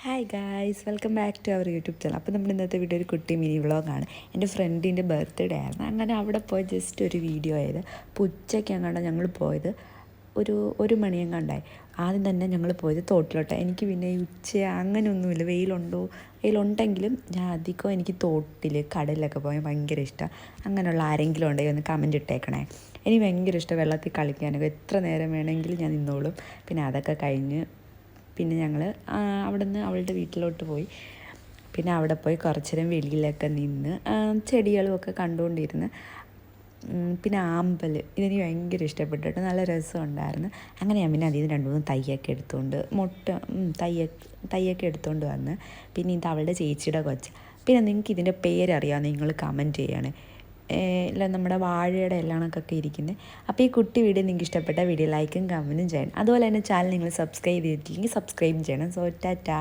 Hi guys, welcome back to our YouTube channel. അപ്പോൾ നമ്മുടെ ഇന്നത്തെ വീഡിയോ ഒരു കുട്ടി മിനി വ്ളോഗാണ്. എൻ്റെ ഫ്രണ്ടിൻ്റെ ബർത്ത്ഡേ ആയിരുന്നു. അങ്ങനെ അവിടെ പോയി ജസ്റ്റ് ഒരു വീഡിയോ ആയത്. അപ്പോൾ ഉച്ചയ്ക്ക് അങ്ങാണ്ട് ഞങ്ങൾ പോയത് ഒരു മണിയെങ്ങാണ്ടായി. ആദ്യം തന്നെ ഞങ്ങൾ പോയത് തോട്ടിലോട്ടാണ്. എനിക്ക് പിന്നെ ഈ അങ്ങനെയൊന്നുമില്ല, വെയിലുണ്ടെങ്കിലും ഞാൻ അധികം എനിക്ക് തോട്ടിൽ കടലിലൊക്കെ പോകാൻ ഭയങ്കര ഇഷ്ടമാണ്. അങ്ങനെയുള്ള ആരെങ്കിലും ഉണ്ടെങ്കിൽ ഒന്ന് കമൻറ്റ് ഇട്ടേക്കണേ. എനിക്ക് ഭയങ്കര ഇഷ്ടം വെള്ളത്തിൽ കളിക്കാനൊക്കെ. എത്ര നേരം വേണമെങ്കിലും ഞാൻ നിന്നോളും. പിന്നെ അതൊക്കെ കഴിഞ്ഞ് പിന്നെ ഞങ്ങൾ അവിടെ നിന്ന് അവളുടെ വീട്ടിലോട്ട് പോയി. പിന്നെ അവിടെ പോയി കുറച്ച് നേരം വെളിയിലൊക്കെ നിന്ന് ചെടികളുമൊക്കെ കണ്ടുകൊണ്ടിരുന്ന്. പിന്നെ ആമ്പൽ ഇതെനിക്ക് ഭയങ്കര ഇഷ്ടപ്പെട്ടിട്ട് നല്ല രസമുണ്ടായിരുന്നു. അങ്ങനെ ഞാൻ പിന്നെ അതിൽ നിന്ന് 2-3 തൈയൊക്കെ എടുത്തുകൊണ്ട് തൈയൊക്കെ എടുത്തുകൊണ്ട് വന്ന്. പിന്നെ ഇത് അവളുടെ ചേച്ചിയുടെ കൊച്ച. പിന്നെ നിങ്ങൾക്ക് ഇതിൻ്റെ പേരറിയാമെന്ന് നിങ്ങൾ കമൻറ്റ് ചെയ്യണേ. ഇല്ല, നമ്മുടെ വാഴയുടെ എല്ലാണക്കൊക്കെ ഇരിക്കുന്നത്. അപ്പോൾ ഈ കുട്ടി വീഡിയോ നിങ്ങൾക്ക് ഇഷ്ടപ്പെട്ട വീഡിയോ ലൈക്കും കമൻറ്റും ചെയ്യണം. അതുപോലെ തന്നെ ചാനൽ നിങ്ങൾ സബ്സ്ക്രൈബ് ചെയ്തിട്ടില്ലെങ്കിൽ സബ്സ്ക്രൈബ് ചെയ്യണം. സോ ടാറ്റാ.